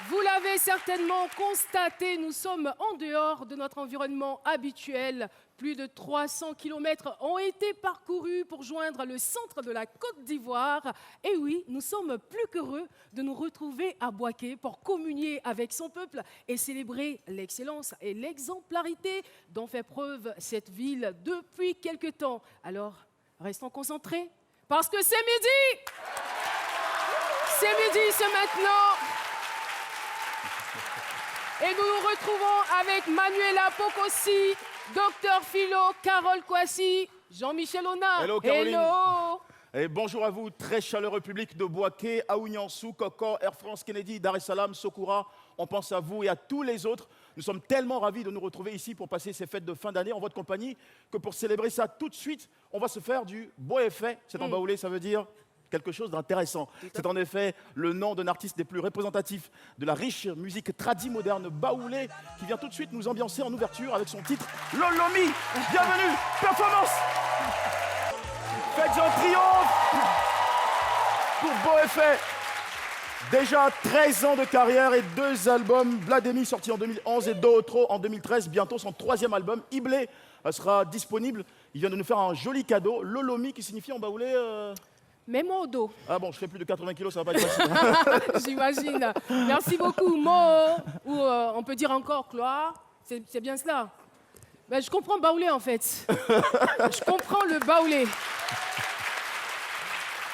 Vous l'avez certainement constaté, nous sommes en dehors de notre environnement habituel. Plus de 300 km ont été parcourus pour joindre le centre de la Côte d'Ivoire. Et oui, nous sommes plus qu'heureux de nous retrouver à Bouaké pour communier avec son peuple et célébrer l'excellence et l'exemplarité dont fait preuve cette ville depuis quelque temps. Alors, restons concentrés parce que c'est midi! C'est midi, c'est maintenant! Et nous nous retrouvons avec Manuela Pocosi, Dr Philo, Carole Kouassi, Jean-Michel Ona. Hello Caroline. Hello. Et bonjour à vous, très chaleureux public de Bouaké, Aouniansou, Kokor, Air France, Kennedy, Dar es Salaam, Sokoura. On pense à vous et à tous les autres. Nous sommes tellement ravis de nous retrouver ici pour passer ces fêtes de fin d'année en votre compagnie que pour célébrer ça tout de suite, on va se faire du beau effet. C'est en baoulé, ça veut dire quelque chose d'intéressant. C'est en effet le nom d'un artiste des plus représentatifs de la riche musique tradi-moderne baoulé qui vient tout de suite nous ambiancer en ouverture avec son titre Lolomi. Bienvenue, performance. Faites un triomphe pour Beau Effet. Déjà 13 ans de carrière et 2 albums, Blademi sorti en 2011 et Dootro en 2013. Bientôt son 3e album, Iblé, sera disponible. Il vient de nous faire un joli cadeau, Lolomi qui signifie en baoulé... Mets-moi au dos. Ah bon, je fais plus de 80 kilos, ça va pas être facile. J'imagine. Merci beaucoup. Mo, ou on peut dire encore Cloire. C'est bien cela. Ben, je comprends baoulé en fait. Je comprends le baoulé.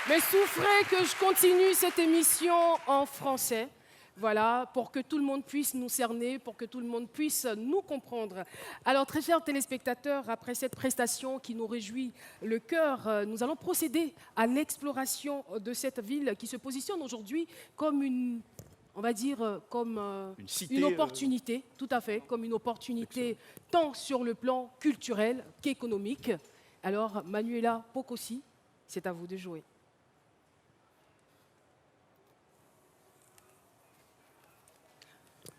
Mais souffrez que je continue cette émission en français. Voilà, pour que tout le monde puisse nous cerner, pour que tout le monde puisse nous comprendre. Alors, très chers téléspectateurs, après cette prestation qui nous réjouit le cœur, nous allons procéder à l'exploration de cette ville qui se positionne aujourd'hui comme une, on va dire, comme une cité, une opportunité, tout à fait, comme une opportunité tant sur le plan culturel qu'économique. Alors, Manuela Pocosi, c'est à vous de jouer.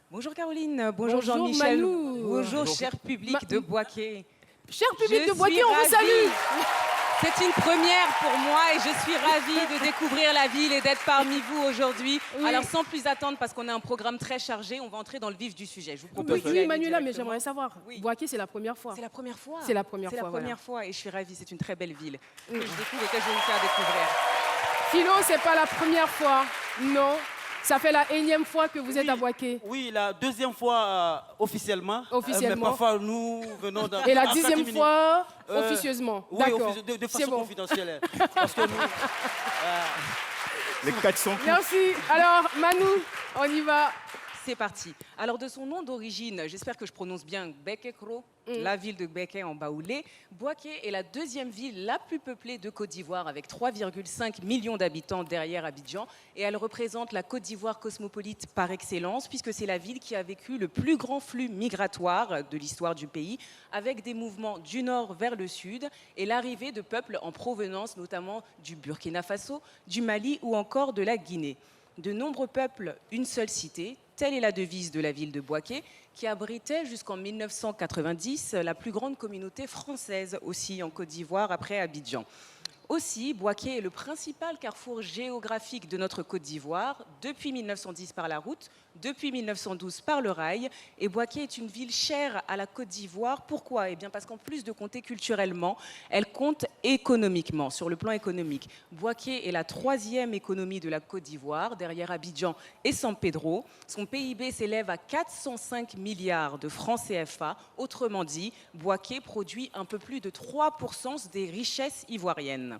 Bonjour Caroline, bonjour Jean-Michel, bonjour cher public de Bouaké. Cher public de Bouaké, on vous salue. C'est une première pour moi et je suis ravie de découvrir la ville et d'être parmi vous aujourd'hui. Oui. Alors sans plus attendre, parce qu'on a un programme très chargé, on va entrer dans le vif du sujet. Je vous propose oui, Manuela, mais j'aimerais savoir, Bouaké, c'est la première fois. C'est la première fois. C'est la première fois. C'est la première fois et je suis ravie, c'est une très belle ville que je découvre et que je vais vous faire découvrir. Philo, c'est pas la première fois, non. Ça fait la 1e fois que vous êtes à Bouaké. Oui, la 2e fois officiellement. Officiellement. Mais parfois, nous venons dans... Et la 10e fois, officieusement. Oui, de de façon confidentielle. Parce que nous... Les 400 coups. Merci. Alors, Manu, on y va. C'est parti. Alors, de son nom d'origine, j'espère que je prononce bien Béké-Kro, la ville de Béké en baoulé. Bouaké est la 2e ville la plus peuplée de Côte d'Ivoire avec 3,5 millions d'habitants derrière Abidjan. Et elle représente la Côte d'Ivoire cosmopolite par excellence puisque c'est la ville qui a vécu le plus grand flux migratoire de l'histoire du pays avec des mouvements du nord vers le sud et l'arrivée de peuples en provenance notamment du Burkina Faso, du Mali ou encore de la Guinée. De nombreux peuples, une seule cité. Telle est la devise de la ville de Bouaké, qui abritait jusqu'en 1990 la plus grande communauté française aussi en Côte d'Ivoire après Abidjan. Aussi, Bouaké est le principal carrefour géographique de notre Côte d'Ivoire, depuis 1910 par la route, depuis 1912 par le rail. Et Bouaké est une ville chère à la Côte d'Ivoire. Pourquoi? Eh bien parce qu'en plus de compter culturellement, elle compte économiquement, sur le plan économique. Bouaké est la 3e économie de la Côte d'Ivoire, derrière Abidjan et San Pedro. Son PIB s'élève à 405 milliards de francs CFA. Autrement dit, Bouaké produit un peu plus de 3% des richesses ivoiriennes.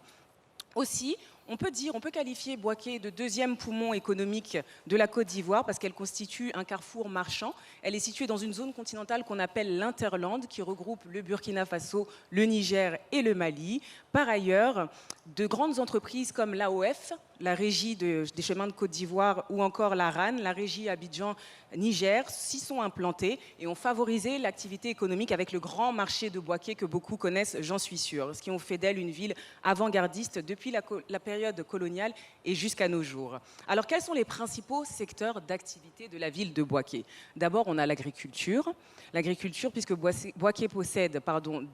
Aussi, On peut qualifier Bouaké de deuxième poumon économique de la Côte d'Ivoire parce qu'elle constitue un carrefour marchand. Elle est située dans une zone continentale qu'on appelle l'Interland, qui regroupe le Burkina Faso, le Niger et le Mali. Par ailleurs, de grandes entreprises comme l'AOF, la régie des chemins de Côte d'Ivoire, ou encore la RAN, la régie Abidjan-Niger, s'y sont implantées et ont favorisé l'activité économique avec le grand marché de Bouaké que beaucoup connaissent, j'en suis sûre, ce qui ont fait d'elle une ville avant-gardiste depuis la période coloniale et jusqu'à nos jours. Alors, quels sont les principaux secteurs d'activité de la ville de Bouaké? D'abord, on a l'agriculture. L'agriculture, puisque Bouaké possède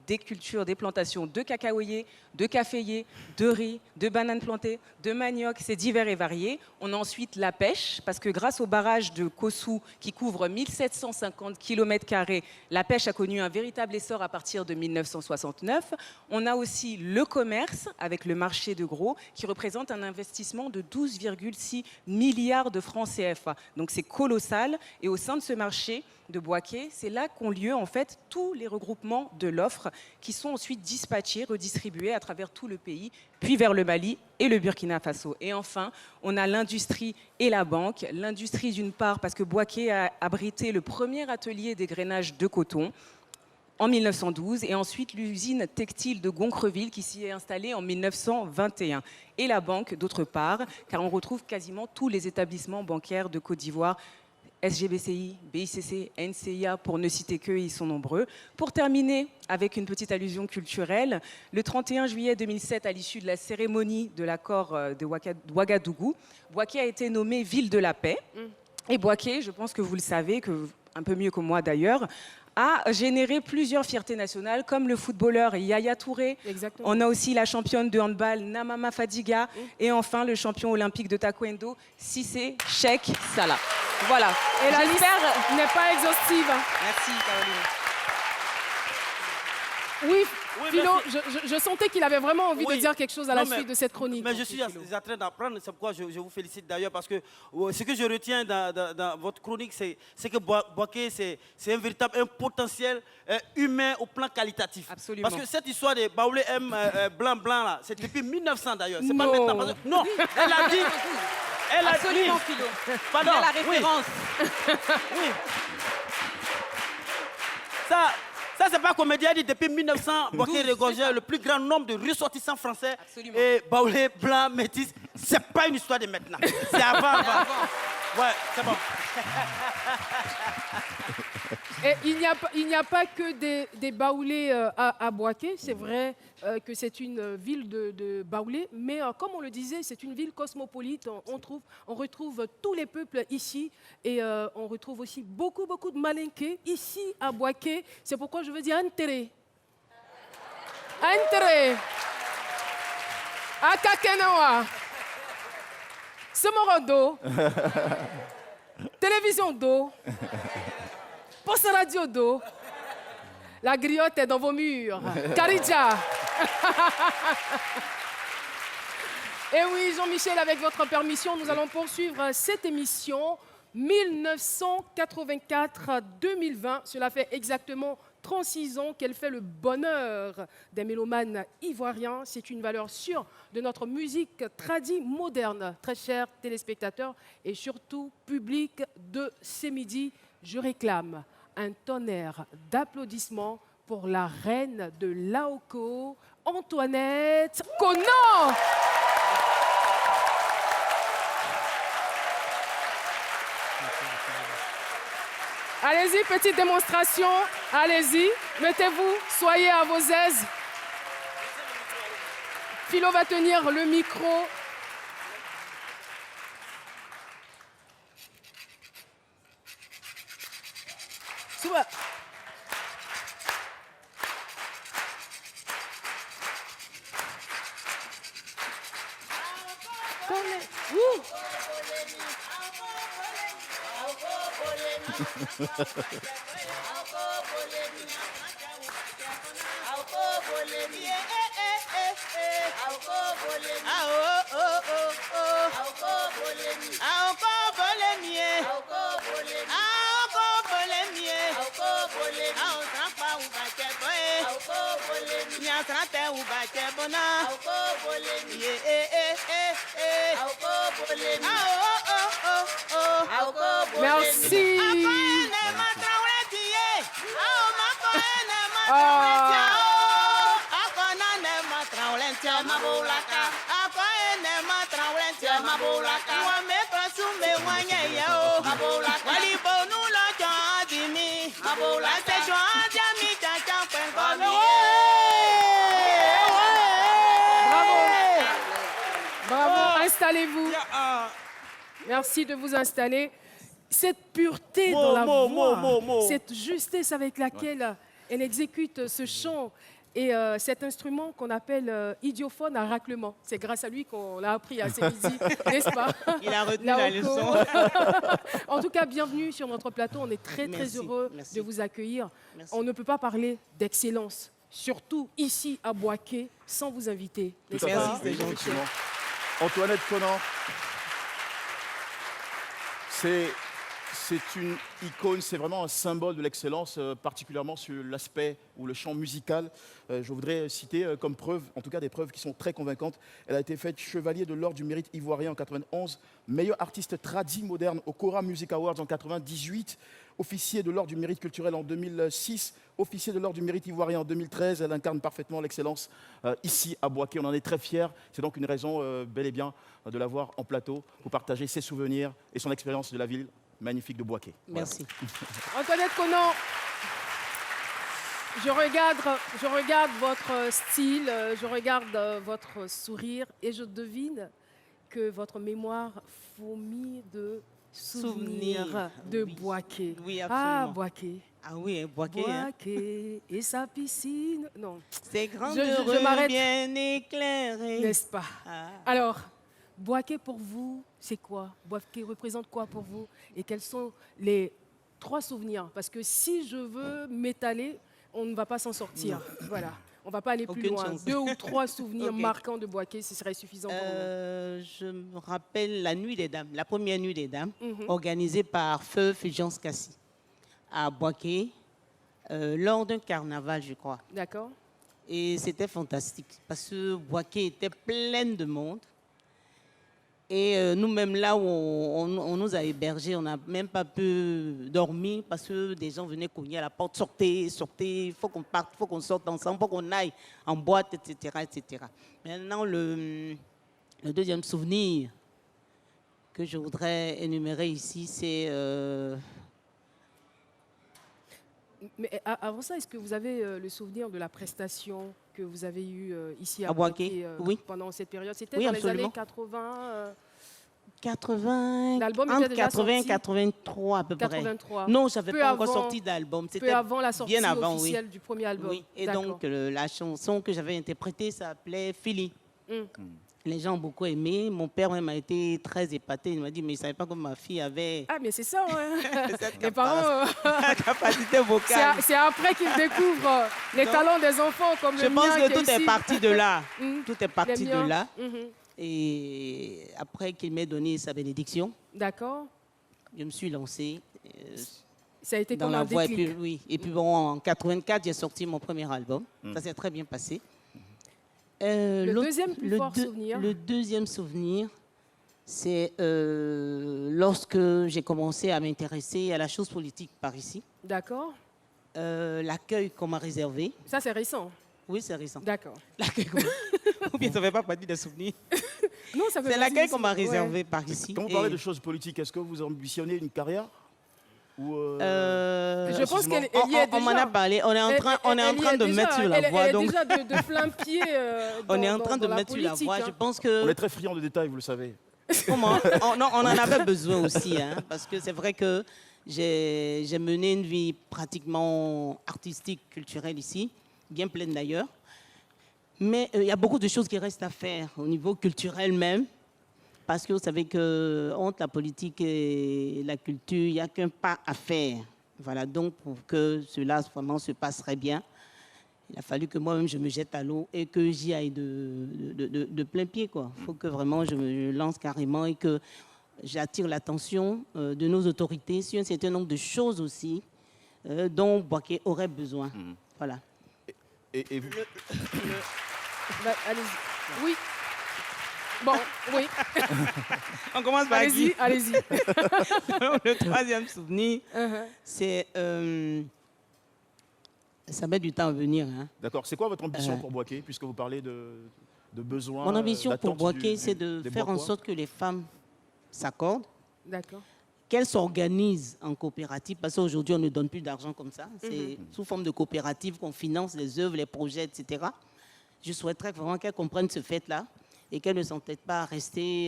des cultures, des plantations de cacaoyers, de caféiers, de riz, de bananes plantées, de manioc, c'est divers et varié. On a ensuite la pêche, parce que grâce au barrage de Kossou, qui couvre 1750 km², la pêche a connu un véritable essor à partir de 1969. On a aussi le commerce, avec le marché de gros, qui représente un investissement de 12,6 milliards de francs CFA. Donc c'est colossal. Et au sein de ce marché de Bouaké, c'est là qu'ont lieu en fait tous les regroupements de l'offre qui sont ensuite dispatchés, redistribués à travers tout le pays, puis vers le Mali et le Burkina Faso. Et enfin, on a l'industrie et la banque. L'industrie d'une part parce que Bouaké a abrité le premier atelier d'égrainage de coton en 1912 et ensuite l'usine textile de Goncreville qui s'y est installée en 1921. Et la banque d'autre part, car on retrouve quasiment tous les établissements bancaires de Côte d'Ivoire, SGBCI, BICC, NCIA, pour ne citer qu'eux, ils sont nombreux. Pour terminer avec une petite allusion culturelle, le 31 juillet 2007, à l'issue de la cérémonie de l'accord de Ouagadougou, Bouaké a été nommée ville de la paix. Et Bouaké, je pense que vous le savez, un peu mieux que moi d'ailleurs, a généré plusieurs fiertés nationales, comme le footballeur Yaya Touré. Exactement. On a aussi la championne de handball Namama Fadiga. Et enfin, le champion olympique de taekwondo, Cissé Cheikh Salah. Voilà. Et la liste n'est pas exhaustive. Merci, Caroline. Oui, Oui, Philo, merci. je sentais qu'il avait vraiment envie de Oui. dire quelque chose à la Non, mais- suite de cette chronique. Mais je suis en train d'apprendre, c'est pourquoi je vous félicite d'ailleurs, parce que ce que je retiens dans votre chronique, c'est que Bouaké, c'est un véritable potentiel humain au plan qualitatif. Absolument. Parce que cette histoire de Baoulé M blanc, là, c'est depuis 1900 d'ailleurs. C'est pas Non. maintenant. Non, elle a dit. Elle a Absolument, dit. Philo. Pardon, Il y a la oui. référence. Oui. Ça c'est pas comédien, dit depuis 1900, Bouaké regorgeait le plus grand nombre de ressortissants français. Absolument. Et Baoulé, blanc, métis, c'est pas une histoire de maintenant. C'est avant. Ouais, c'est bon. Et il n'y a pas que des baoulés à Bouaké. C'est vrai que c'est une ville de baoulés, mais comme on le disait, c'est une ville cosmopolite. On retrouve tous les peuples ici et on retrouve aussi beaucoup de malinqués ici à Bouaké. C'est pourquoi je veux dire intérêt. Intérêt. Akakenawa. Semorodo. Télévision d'eau. Poste radio d'eau. La griotte est dans vos murs. Karidja. Et oui, Jean-Michel, avec votre permission, nous allons poursuivre cette émission 1984-2020. Cela fait exactement 36 ans qu'elle fait le bonheur des mélomanes ivoiriens. C'est une valeur sûre de notre musique tradie moderne. Très chers téléspectateurs et surtout public de ces midis, je réclame un tonnerre d'applaudissements pour la reine de Laoko, Antoinette Konan. Allez-y, petite démonstration. Allez-y, mettez-vous, soyez à vos aises. Philo va tenir le micro. Soit. Ouh. Merci. Bravo, installez-vous. Merci de vous installer. Cette pureté dans la voix, cette justesse avec laquelle elle exécute ce chant et cet instrument qu'on appelle idiophone à raclement. C'est grâce à lui qu'on l'a appris à midi, n'est-ce pas? Il a retenu la leçon. En tout cas, bienvenue sur notre plateau. On est très heureux de vous accueillir. On ne peut pas parler d'excellence, surtout ici à Boaké, sans vous inviter. Tout à fait. Merci, c'est Oui, gentil. effectivement. Antoinette Conan, c'est une icône, c'est vraiment un symbole de l'excellence, particulièrement sur l'aspect ou le champ musical. Je voudrais citer comme preuve, en tout cas des preuves qui sont très convaincantes. Elle a été faite chevalier de l'Ordre du Mérite ivoirien en 91, meilleure artiste tradi moderne au Cora Music Awards en 98, officier de l'Ordre du Mérite culturel en 2006, officier de l'Ordre du Mérite ivoirien en 2013. Elle incarne parfaitement l'excellence ici à Boaké. On en est très fiers. C'est donc une raison bel et bien de la voir en plateau pour partager ses souvenirs et son expérience de la ville magnifique de Boaké. Merci. Antoinette Conan, je regarde votre style, je regarde votre sourire et je devine que votre mémoire fourmille de souvenirs de oui. Boaké. Oui, Ah, absolument. Boaké. Ah oui, Boaké. Hein. Boaké et sa piscine. Non, C'est grand, je m'arrête. bien éclairé. n'est-ce pas? Ah. Alors, Boaké pour vous, c'est quoi? Boaké représente quoi pour vous? Et quels sont les 3 souvenirs? Parce que si je veux m'étaler, on ne va pas s'en sortir. Voilà. On ne va pas aller plus Aucune loin. chance. 2 ou 3 souvenirs Ok. marquants de Boaké, ce serait suffisant pour vous. Je me rappelle la nuit des dames, la première nuit des dames, Mhm. organisée par Feu Fulgence Cassi à Boaké, lors d'un carnaval, je crois. D'accord? Et c'était fantastique parce que Boaké était pleine de monde. Et nous-mêmes, là où on nous a hébergés, on n'a même pas pu dormir parce que des gens venaient cogner à la porte. Sortez, sortez, il faut qu'on parte, il faut qu'on sorte ensemble, il faut qu'on aille en boîte, etc. etc. Maintenant, le deuxième souvenir que je voudrais énumérer ici, c'est... Mais avant ça, est-ce que vous avez le souvenir de la prestation que vous avez eue ici à À Boaké, oui. pendant cette période? C'était Oui, dans absolument. les années 80 80, L'album était entre déjà 80 et sorti 83 à peu près. 83. Non, je n'avais Peu pas encore avant- sorti d'album. peu C'était avant la sortie bien avant, oui. officielle du premier album. Oui, et D'accord. donc la chanson que j'avais interprétée s'appelait Philly. Mm. Les gens ont beaucoup aimé. Mon père même a été très épaté. Il m'a dit, mais il ne savait pas que ma fille avait Ah, mais c'est ça, ouais. cette Les parents, capacité vocale. c'est après qu'ils découvrent les Non. talents des enfants comme Je le pense mien que qui tout est ici. parti de là. Mm. Tout est parti Les de miens. là. Mhm. Et après qu'il m'ait donné sa bénédiction, D'accord. je me suis lancée Ça a été dans comme la un voie. Et déclic. puis, oui. Et puis bon, en 84, j'ai sorti mon premier album. Ça s'est très bien passé. L'autre- deuxième plus fort souvenir. Le deuxième souvenir, c'est lorsque j'ai commencé à m'intéresser à la chose politique par ici. D'accord. L'accueil qu'on m'a réservé. Ça, c'est récent. Oui, c'est récent. D'accord. L'accueil qu'on m'a- Ou bien ça ne fait pas partie des souvenirs. Non, ça fait C'est partie l'accueil du- qu'on m'a ouais. réservé par ici. Quand vous Et, parlez de choses politiques, est-ce que vous ambitionnez une carrière ou Je pense qu'elle précisément y est déjà. on m'en a parlé. On est en train, on est en Elle y train est de déjà. mettre sur la Elle voie. est Donc, déjà de plein pied. on est en dans- train de dans la mettre sur la politique, voie. hein. Je pense On que est très friand de détails, vous le savez. comment non, on en avait besoin aussi, hein, parce que c'est vrai que j'ai mené une vie pratiquement artistique, culturelle ici, bien pleine d'ailleurs. Mais il y a beaucoup de choses qui restent à faire au niveau culturel même, parce que vous savez que entre la politique et la culture, il n'y a qu'un pas à faire. Voilà, donc pour que cela vraiment se passerait bien, Il a fallu que moi-même je me jette à l'eau et que j'y aille de plein pied, quoi. Il faut que vraiment je me lance carrément et que j'attire l'attention de nos autorités sur un certain nombre de choses aussi dont Bouaké aurait besoin. Voilà. Et vous, Bah, allez-y. Oui. Bon, oui. On commence par Allez-y, qui? allez-y. Le troisième souvenir, Uh-huh. c'est... ça met du temps à venir. Hein. d'accord, c'est quoi votre ambition pour Bouaké, puisque vous parlez de besoins? Mon ambition pour d'attentes Bouaké, c'est de des faire en Bouakois? sorte que les femmes s'accordent, D'accord. qu'elles s'organisent en coopérative, parce qu'aujourd'hui, on ne donne plus d'argent comme ça. C'est sous forme de coopérative qu'on finance les œuvres, les projets, etc. Je souhaiterais vraiment qu'elles comprennent ce fait-là et qu'elles ne s'entêtent pas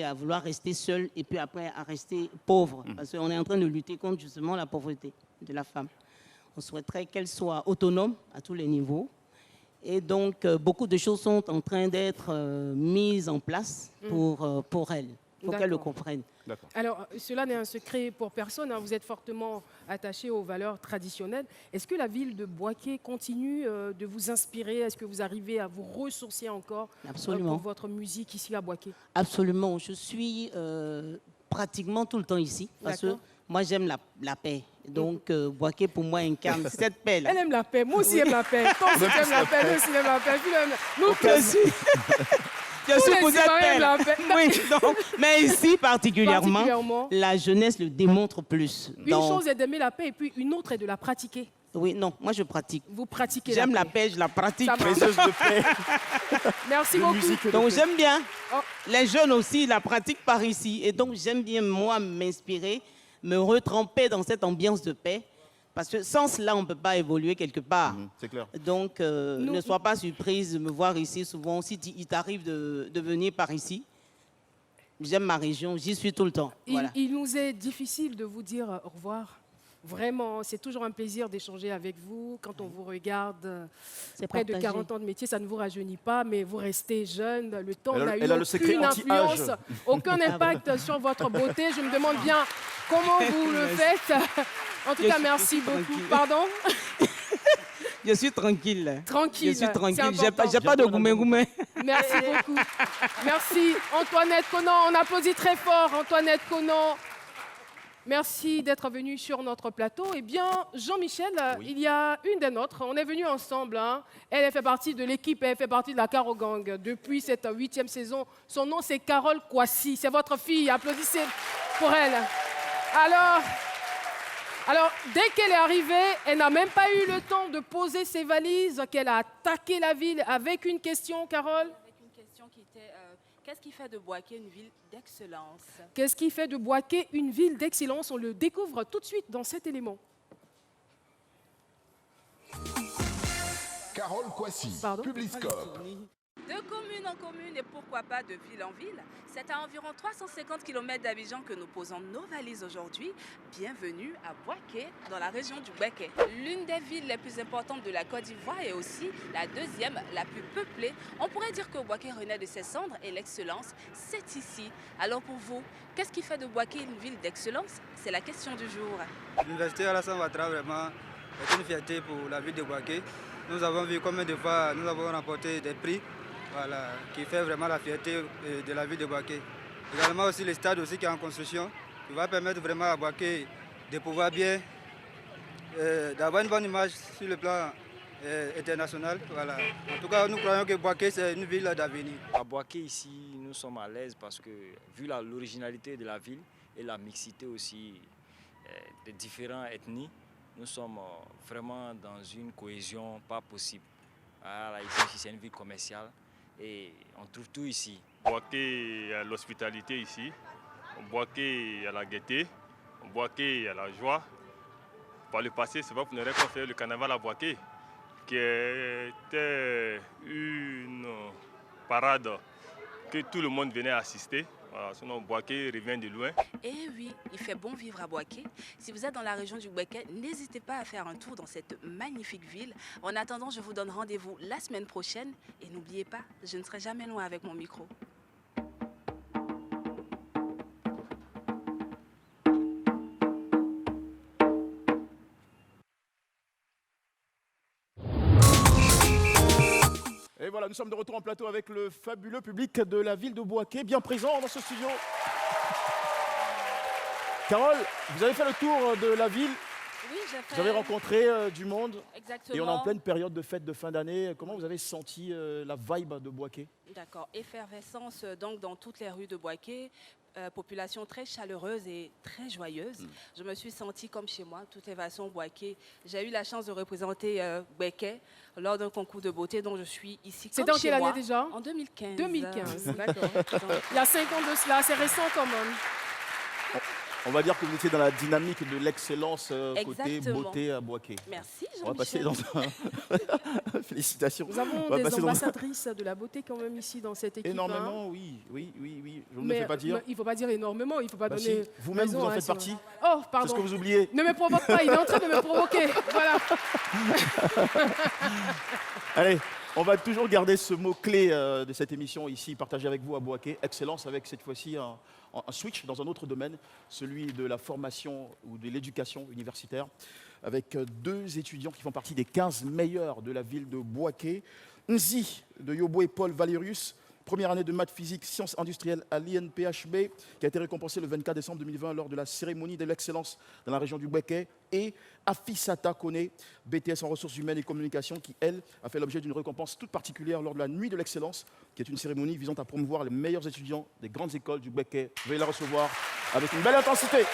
à vouloir rester seules et puis après à rester pauvres. Parce qu'on est en train de lutter contre justement la pauvreté de la femme. On souhaiterait qu'elles soient autonomes à tous les niveaux. Et donc, beaucoup de choses sont en train d'être mises en place pour elles. Il faut qu'elles le D'accord. comprennent. D'accord. Alors, cela n'est un secret pour personne, hein. Vous êtes fortement attaché aux valeurs traditionnelles. Est-ce que la ville de Bouaké continue de vous inspirer? Est-ce que vous arrivez à vous ressourcer encore Absolument. pour votre musique ici à Bouaké? Absolument. Je suis pratiquement tout le temps ici. Parce que D'accord. moi, j'aime la paix. Donc, Bouaké, pour moi, incarne cette paix-là. Elle aime la paix. Moi aussi, j'aime la paix. Toi aussi, tu aimes la paix. Nous aussi, j'aime la paix. Nous Je tous suis les pour cette Ivoiriens paix. aiment la paix. Oui, donc, mais ici, particulièrement, Particulièrement. la jeunesse le démontre plus. Une chose est d'aimer la paix et puis une autre est de la pratiquer. Oui, non, moi, je pratique. Vous pratiquez J'aime la la paix. paix, je la pratique. Ça marche. Praiseuse de paix, Merci de beaucoup. musique et de Donc paix. j'aime bien. Oh. Les jeunes aussi la pratiquent par ici. Et donc j'aime bien, moi, m'inspirer, me retremper dans cette ambiance de paix. Parce que sans cela, on ne peut pas évoluer quelque part. C'est clair. Donc ne sois pas surprise de me voir ici souvent. Si il t'arrive de venir par ici, j'aime ma région, j'y suis tout le temps. Voilà. Il nous est difficile de vous dire au revoir. Vraiment, c'est toujours un plaisir d'échanger avec vous. Quand on vous regarde, C'est près de partagé. 40 ans de métier, ça ne vous rajeunit pas, mais vous restez jeune. Le temps Elle a- n'a eu elle a le secret aucune anti-âge. influence, aucun impact sur votre beauté. Je me demande bien comment vous le faites. En tout Je cas, suis merci beaucoup. tranquille. Pardon? Je suis tranquille. Tranquille. Je suis tranquille. c'est J'ai pas, important. j'ai pas de goumé-goumé. Merci beaucoup. Merci Antoinette Conan. On applaudit très fort Antoinette Conan. Merci d'être venu sur notre plateau. Eh bien, Jean-Michel, il y a une des nôtres. On est venus ensemble. Hein. Elle fait partie de l'équipe, elle fait partie de la Caro Gang depuis cette 8e saison. Son nom, c'est Carole Kouassi. C'est votre fille. Applaudissez pour elle. Alors, dès qu'elle est arrivée, elle n'a même pas eu le temps de poser ses valises, qu'elle a attaqué la ville avec une question, Carole. Avec une question qui était qu'est-ce qui fait de Bouaké une ville d'excellence? Qu'est-ce qui fait de Bouaké une ville d'excellence? On le découvre tout de suite dans cet élément. Carole Kouassi, Pardon Publiscope. De commune en commune et pourquoi pas de ville en ville, c'est à environ 350 km d'Abidjan que nous posons nos valises aujourd'hui. Bienvenue à Bouaké, dans la région du Béké. L'une des villes les plus importantes de la Côte d'Ivoire et aussi la deuxième, la plus peuplée. On pourrait dire que Bouaké renaît de ses cendres et l'excellence, c'est ici. Alors pour vous, qu'est-ce qui fait de Bouaké une ville d'excellence? C'est la question du jour. L'université Alassane Ouattara vraiment est une fierté pour la ville de Bouaké. Nous avons vu combien de fois nous avons remporté des prix, voilà, qui fait vraiment la fierté de la ville de Bouaké. Également aussi le stade aussi qui est en construction, qui va permettre vraiment à Bouaké de pouvoir bien, d'avoir une bonne image sur le plan international. Voilà. En tout cas, nous croyons que Bouaké c'est une ville d'avenir. À Bouaké ici, nous sommes à l'aise parce que vu l'originalité de la ville et la mixité aussi des différentes ethnies, nous sommes vraiment dans une cohésion pas possible. Voilà, ici, c'est une ville commerciale et on trouve tout ici. Bouaké, il y a l'hospitalité ici. Bouaké, il y a la gaieté. Bouaké, il y a la joie. Par le passé, c'est vrai qu'on aurait fait le carnaval à Bouaké, qui était une parade que tout le monde venait assister. Voilà, sinon, Bouaké revient de loin. Et oui, il fait bon vivre à Bouaké. Si vous êtes dans la région du Béké, n'hésitez pas à faire un tour dans cette magnifique ville. En attendant, je vous donne rendez-vous la semaine prochaine. Et n'oubliez pas, je ne serai jamais loin avec mon micro. Voilà, nous sommes de retour en plateau avec le fabuleux public de la ville de Bouaké, bien présent dans ce studio. Carole, vous avez fait le tour de la ville. Oui, j'ai fait. Vous avez rencontré du monde. Exactement. Et on est en pleine période de fête de fin d'année. Comment vous avez senti la vibe de Bouaké? D'accord. Effervescence donc dans toutes les rues de Bouaké. Population très chaleureuse et très joyeuse. Je me suis sentie comme chez moi, toute façon Bouaké. J'ai eu la chance de représenter Bouaké lors d'un concours de beauté dont je suis ici. C'était en quelle année déjà? En 2015. 2015, d'accord. Il y a 5 ans de cela, c'est récent quand même. On va dire que vous étiez dans la dynamique de l'excellence côté Exactement. beauté à Bouaké. Merci On va passer Jean-Michel. dans un... Félicitations. Nous avons On va des passer dans un- ambassadrices de la beauté quand même ici dans cette équipe. hein. Énormément, oui. Je ne me fais pas dire. Il ne faut pas dire énormément, il ne faut pas Bah donner. si, vous-même, raison, vous en hein, faites sur- partie. Oh, C'est pardon. ce que vous oubliez. Ne me provoque pas, il est en train de me provoquer. Voilà. Allez, on va toujours garder ce mot-clé de cette émission ici, partagé avec vous à Bouaké. Excellence, avec cette fois-ci un switch dans un autre domaine, celui de la formation ou de l'éducation universitaire, avec 2 étudiants qui font partie des 15 meilleurs de la ville de Bouaké. Nzi de Yoboué Paul Valerius, première année de maths physique, sciences industrielles à l'INPHB, qui a été récompensé le 24 décembre 2020 lors de la cérémonie de l'excellence dans la région du Bouaké, et Afisata Kone, BTS en ressources humaines et communication, qui, elle, a fait l'objet d'une récompense toute particulière lors de la Nuit de l'excellence, qui est une cérémonie visant à promouvoir les meilleurs étudiants des grandes écoles du Bouaké. Veuillez la recevoir avec une belle intensité.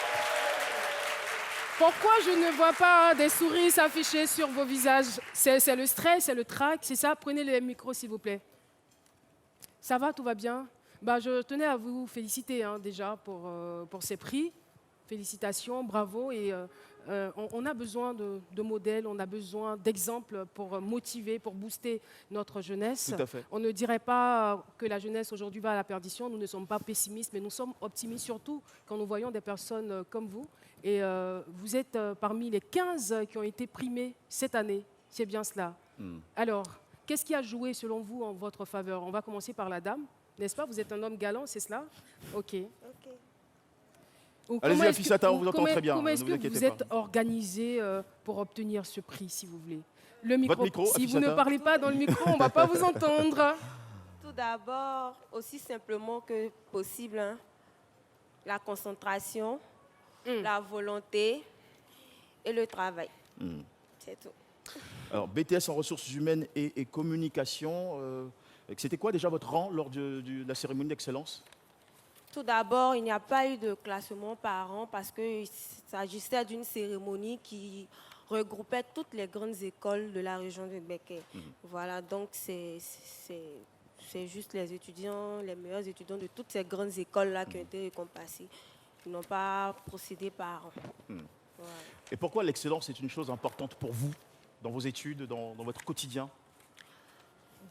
Pourquoi je ne vois pas des souris s'afficher sur vos visages? C'est le stress, c'est le trac, c'est ça? Prenez le micro, s'il vous plaît. Ça va, tout va bien? Bah, je tenais à vous féliciter hein, déjà pour ces prix. Félicitations, bravo. Et on a besoin de modèles, on a besoin d'exemples pour motiver, pour booster notre jeunesse. Tout à fait. On ne dirait pas que la jeunesse aujourd'hui va à la perdition. Nous ne sommes pas pessimistes, mais nous sommes optimistes, surtout quand nous voyons des personnes comme vous. Et vous êtes parmi les 15 qui ont été primés cette année. C'est bien cela. Alors, qu'est-ce qui a joué selon vous en votre faveur? On va commencer par la dame, n'est-ce pas? Vous êtes un homme galant, c'est cela? OK. Ou Allez-y, comment est-ce que- Afisata, on ou vous entend comment- très bien, Comment ne est-ce vous que inquiétez vous pas. êtes organisé pour obtenir ce prix, si vous voulez? Le micro. micro, Si vous Afisata. ne parlez pas dans le micro, on ne va pas vous entendre. Tout d'abord, aussi simplement que possible, hein, la concentration, la volonté et le travail. C'est tout. Alors, BTS en ressources humaines et communication, c'était quoi déjà votre rang lors de la cérémonie d'excellence? Tout d'abord, il n'y a pas eu de classement par an parce qu'il s'agissait d'une cérémonie qui regroupait toutes les grandes écoles de la région de Bouaké. Voilà, donc c'est juste les étudiants, les meilleurs étudiants de toutes ces grandes écoles-là qui ont été récompensés. Ils n'ont pas procédé par an. Voilà. Et pourquoi l'excellence est une chose importante pour vous, dans vos études, dans votre quotidien?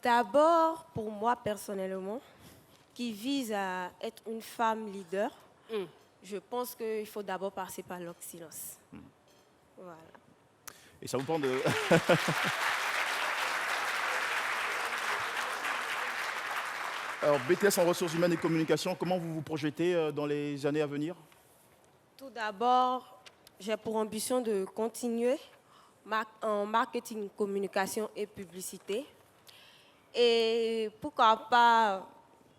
D'abord, pour moi personnellement, qui vise à être une femme leader, je pense qu'il faut d'abord passer par l'excellence. Voilà. Et ça vous prend de... Alors, BTS en ressources humaines et communication, comment vous vous projetez dans les années à venir? Tout d'abord, j'ai pour ambition de continuer en marketing, communication et publicité. Et pourquoi pas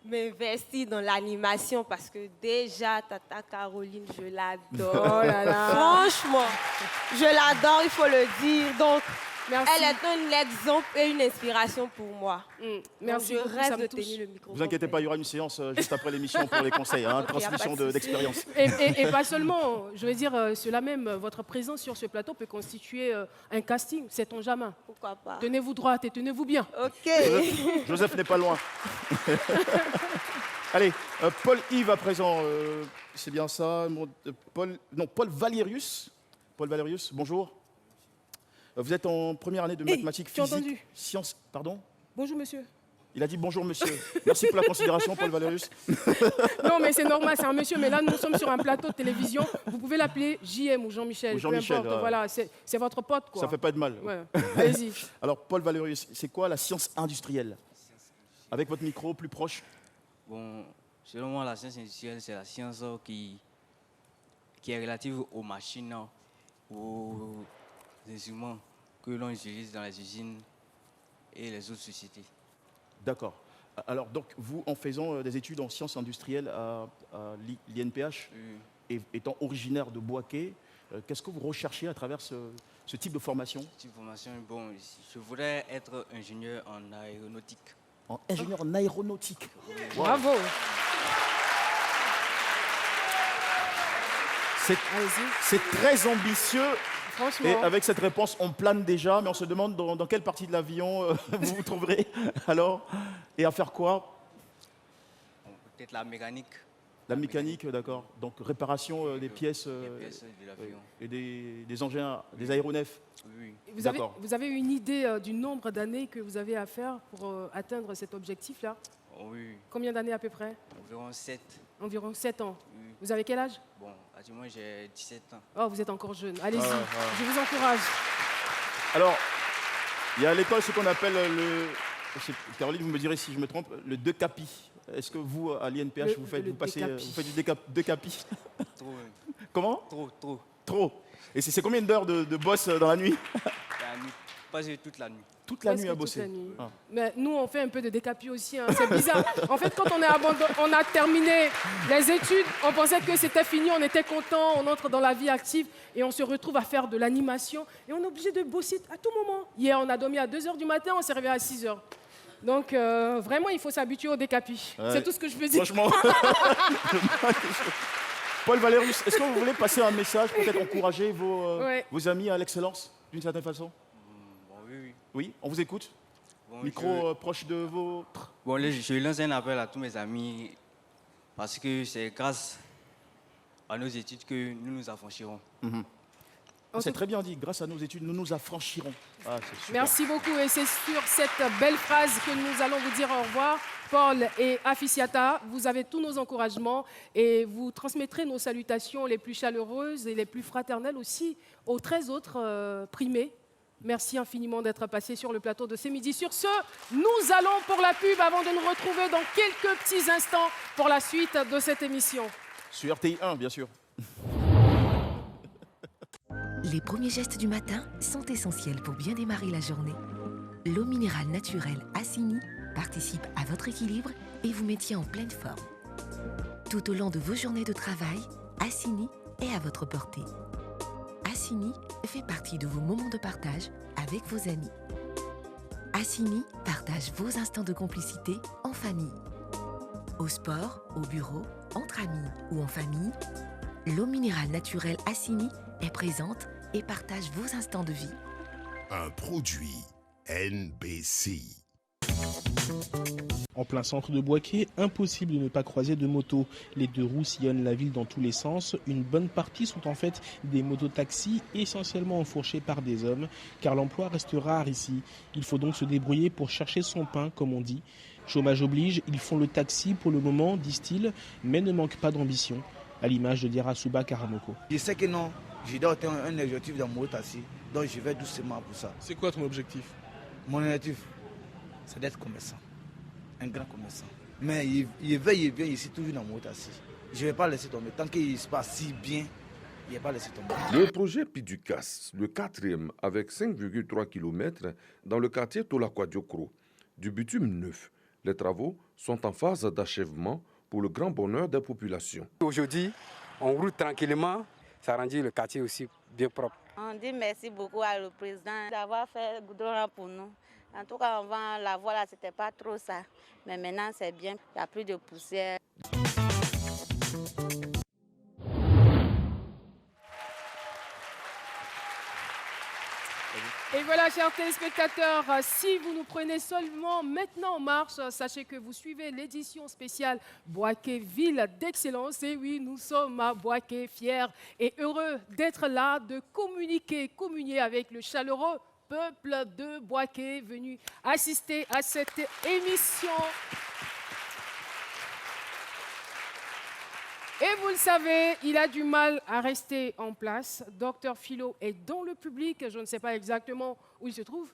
m'investir dans l'animation parce que déjà, Tata Caroline, je l'adore. Oh là là. Franchement, je l'adore, il faut le dire. Donc, Merci. elle est un exemple et une inspiration pour moi. Merci Donc, beaucoup, je ça rêve me de touche. tenir le micro. Ne vous inquiétez pas, il y aura une séance juste après l'émission pour les conseils, hein, Ok, y a pas de transmission souci. d'expérience. Et pas seulement, je veux dire, cela même, votre présence sur ce plateau peut constituer un casting, sait-on jamais. Pourquoi pas? Tenez-vous droite et tenez-vous bien. Ok. Joseph n'est pas loin. Allez, Paul-Yves à présent, c'est bien ça. Paul Valerius. Paul Valerius, bonjour. Vous êtes en première année de Hey, mathématiques tu as physiques, entendu? sciences, pardon? Bonjour monsieur. Il a dit bonjour monsieur. Merci pour la considération, Paul Valerius. Non mais c'est normal, c'est un monsieur, mais là nous sommes sur un plateau de télévision. Vous pouvez l'appeler JM ou Jean-Michel, Ou Jean-Michel, peu importe. Voilà, c'est votre pote quoi. Ça fait pas de mal. Ouais. Allez-y. Alors, Paul Valerius, c'est quoi la science industrielle? Avec votre micro plus proche. Bon, selon moi, la science industrielle, c'est la science qui est relative aux machines, aux instruments que l'on utilise dans les usines et les autres sociétés. D'accord. Alors, donc, vous, en faisant des études en sciences industrielles à l'INPH, étant originaire de Boaké, qu'est-ce que vous recherchez à travers ce type de formation? Cette formation, bon, je voudrais être ingénieur en aéronautique. Ingénieur en aéronautique. Wow. Bravo. C'est très ambitieux. Franchement. Et avec cette réponse, on plane déjà, mais on se demande dans quelle partie de l'avion vous vous trouverez alors. Et à faire quoi? Peut-être la mécanique. La mécanique, d'accord. Donc réparation des pièces, de l'avion. et des engins, des aéronefs. Oui. Vous avez une idée du nombre d'années que vous avez à faire pour atteindre cet objectif-là? Oui. Combien d'années à peu près? Environ 7. Environ 7 ans. Oui. Vous avez quel âge? Bon, actuellement j'ai 17 ans. Oh, vous êtes encore jeune. Allez-y, je vous encourage. Alors, il y a à l'école ce qu'on appelle Caroline, vous me direz si je me trompe, le Decapi. Est-ce que vous, à l'INPH, vous faites du Decapi? Trop. Comment? Trop. Trop. Et c'est combien d'heures de bosse dans la nuit? La nuit. Pas toute la nuit. Toute la Presque nuit à toute bosser. la nuit. Ah. Mais nous, on fait un peu de décapi aussi. Hein. C'est bizarre. En fait, quand on a terminé les études, on pensait que c'était fini, on était content, on entre dans la vie active et on se retrouve à faire de l'animation. Et on est obligé de bosser à tout moment. Hier, on a dormi à 2 h du matin, on s'est réveillé à 6 h. Donc, vraiment, il faut s'habituer au décapi. Ouais. C'est tout ce que je veux dire. Franchement. Paul Valerius, est-ce que vous voulez passer un message, peut-être encourager vos amis à l'excellence, d'une certaine façon? Bon, oui. Oui, on vous écoute. Bon, Micro proche de votre... Bon, là, je lance un appel à tous mes amis parce que c'est grâce à nos études que nous nous affranchirons. C'est très bien dit, grâce à nos études, nous nous affranchirons. Ah, c'est super. Merci beaucoup. Et c'est sur cette belle phrase que nous allons vous dire au revoir. Paul et Afficiata, vous avez tous nos encouragements et vous transmettrez nos salutations les plus chaleureuses et les plus fraternelles aussi aux 13 autres primés. Merci infiniment d'être passé sur le plateau de ce midi. Sur ce, nous allons pour la pub avant de nous retrouver dans quelques petits instants pour la suite de cette émission. Sur RTI 1, bien sûr. Les premiers gestes du matin sont essentiels pour bien démarrer la journée. L'eau minérale naturelle Assini participe à votre équilibre et vous maintient en pleine forme. Tout au long de vos journées de travail, Assini est à votre portée. Assini fait partie de vos moments de partage avec vos amis. Assini partage vos instants de complicité en famille. Au sport, au bureau, entre amis ou en famille, l'eau minérale naturelle Assini est présente et partage vos instants de vie. Un produit NBC. En plein centre de Boaké, impossible de ne pas croiser de motos. Les 2 roues sillonnent la ville dans tous les sens. Une bonne partie sont en fait des mototaxis, essentiellement enfourchés par des hommes, car l'emploi reste rare ici. Il faut donc se débrouiller pour chercher son pain, comme on dit. Chômage oblige, ils font le taxi pour le moment, disent-ils, mais ne manquent pas d'ambition, à l'image de Diarasuba Karamoko. Je sais que non, je dois atteindre un objectif dans mon taxi, donc je vais doucement pour ça. C'est quoi ton objectif? Mon objectif, c'est d'être commerçant, un grand commerçant. Mais il vient ici toujours dans mon taxi. Je ne vais pas laisser tomber. Tant qu'il se passe si bien, il ne vais pas laisser tomber. Le projet Piducas, le 4e, avec 5,3 km dans le quartier Tolakwa-Diokro, du bitume neuf. Les travaux sont en phase d'achèvement pour le grand bonheur des populations. Aujourd'hui, on roule tranquillement, ça rend le quartier aussi bien propre. On dit merci beaucoup à le président d'avoir fait le goudron pour nous. En tout cas, avant la voie là, c'était pas trop ça. Mais maintenant, c'est bien, il n'y a plus de poussière. Et voilà, chers téléspectateurs, si vous nous prenez seulement maintenant en marche, sachez que vous suivez l'édition spéciale Boaké, ville d'excellence. Et oui, nous sommes à Boaké, fiers et heureux d'être là, de communier avec le chaleureux peuple de Boaké venu assister à cette émission. Et vous le savez, il a du mal à rester en place. Docteur Philo est dans le public. Je ne sais pas exactement où il se trouve.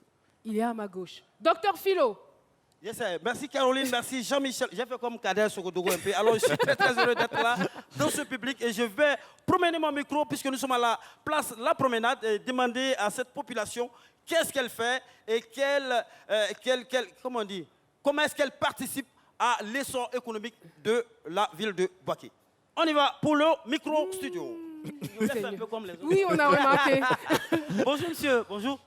Il est à ma gauche. Docteur Philo. Yes, sir. Merci Caroline, merci Jean-Michel. J'ai fait comme Kader Sokodogo un peu. Alors je suis très très heureux d'être là dans ce public et je vais promener mon micro puisque nous sommes à la place La Promenade et demander à cette population qu'est-ce qu'elle fait et comment on dit, comment est-ce qu'elle participe à l'essor économique de la ville de Boaké. On y va pour le micro-studio. Je vais faire un peu comme les autres. Oui, on a remarqué. Bonjour, monsieur. Bonjour.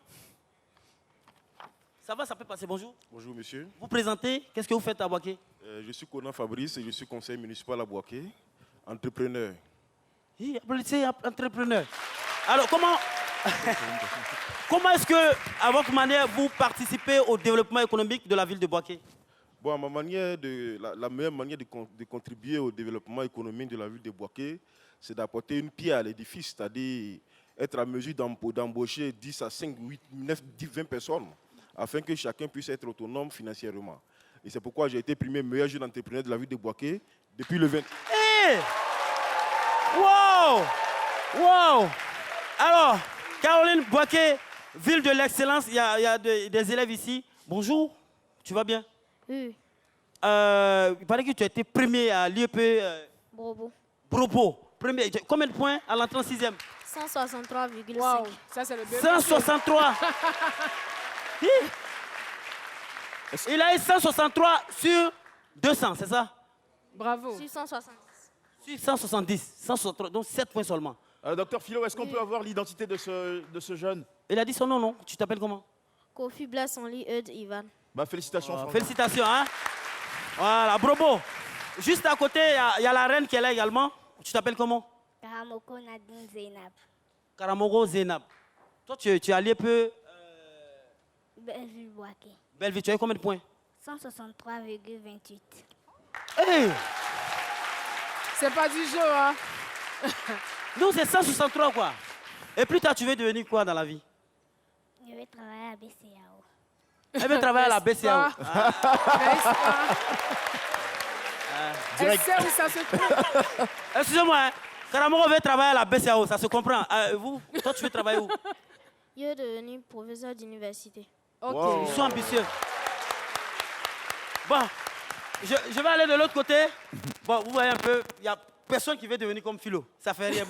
Ça va, ça peut passer. Bonjour. Bonjour, monsieur. Vous présentez, qu'est-ce que vous faites à Boaké? Je suis Conan Fabrice et je suis conseiller municipal à Boaké, entrepreneur. Oui, c'est entrepreneur. Alors, comment est-ce que, à votre manière, vous participez au développement économique de la ville de Boaké? Bon, ma manière la meilleure manière de contribuer au développement économique de la ville de Boaké, c'est d'apporter une pierre à l'édifice, c'est-à-dire être à mesure d'embaucher 10 à 5, 8, 9, 10, 20 personnes, afin que chacun puisse être autonome financièrement. Et c'est pourquoi j'ai été premier meilleur jeune entrepreneur de la ville de Boaké depuis le 20. Hey! Wow! Wow! Alors, Caroline Boaké, ville de l'excellence, il y a des élèves ici. Bonjour, tu vas bien? Oui. Il paraît que tu as été premier à l'IEP. Brobo. Brobo. Premier. Combien de points à l'entrée en 6e? 163,5. Wow, ça c'est le 163. Il a eu 163 sur 200, c'est ça? Bravo. 670. Sur 170, 163, donc 7 points seulement. Docteur Philo, est-ce qu'on peut avoir l'identité de ce jeune? Il a dit son nom, non? Tu t'appelles comment? Kofi Blasonli Eud Ivan. Bah, félicitations. Voilà, félicitations. Hein? Voilà, Brobo. Juste à côté, il y a la reine qui est là également. Tu t'appelles comment? Karamoko Nadine Zainab. Karamogo Zainab. Toi, tu es allé peu. Belleville Boaké. Belleville, tu as eu combien de points? 163,28. Hey! C'est pas du jeu, hein? Non, c'est 163 quoi. Et plus tard, tu veux devenir quoi dans la vie? Je vais travailler à BCAO. Elle veut travailler à la BCAO. Elle sait où ça se trouve. Excusez-moi, hein. Karamogo veut travailler à la BCAO, ça se comprend. Vous, toi, tu veux travailler où? Je vais devenir professeur d'université. Ok. Wow. Ils sont ambitieux. Bon, je vais aller de l'autre côté. Bon, vous voyez un peu, il n'y a personne qui veut devenir comme Philo. Ça fait rien.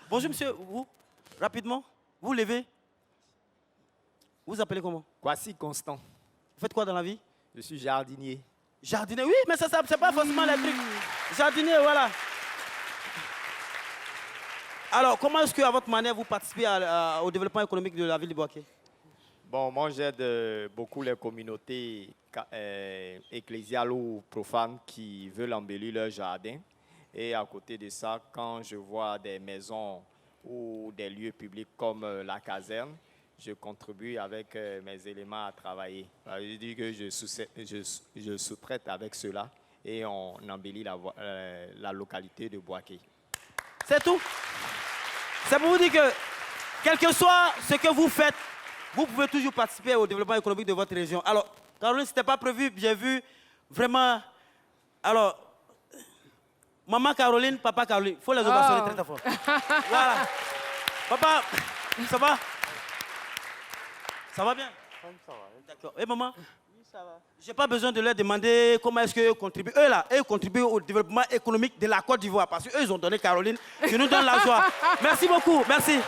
Bonjour, monsieur. Vous, rapidement, vous levez. Vous vous appelez comment? Kwasi Constant. Vous faites quoi dans la vie? Je suis jardinier. Jardinier, oui, mais ça c'est pas forcément les trucs. Jardinier, voilà. Alors, comment est-ce qu'à votre manière, vous participez au développement économique de la ville de Boaké? Bon, moi, j'aide beaucoup les communautés ecclésiales ou profanes qui veulent embellir leur jardin. Et à côté de ça, quand je vois des maisons ou des lieux publics comme la caserne, je contribue avec mes éléments à travailler. Je dis que je sous-traite avec cela et on embellit la localité de Boaké. C'est tout? C'est pour vous dire que, quel que soit ce que vous faites, vous pouvez toujours participer au développement économique de votre région. Alors, Caroline, ce n'était pas prévu, j'ai vu vraiment... Alors, maman Caroline, papa Caroline, il faut les ovationner très très fort. Voilà. Papa, ça va? Ça va bien? Ça va. D'accord. Et maman? Oui, ça va. Je n'ai pas besoin de leur demander comment est-ce qu'eux contribuent. Eux, là, ils contribuent au développement économique de la Côte d'Ivoire parce qu'eux, ils ont donné Caroline, qui nous donne la joie. Merci beaucoup. Merci.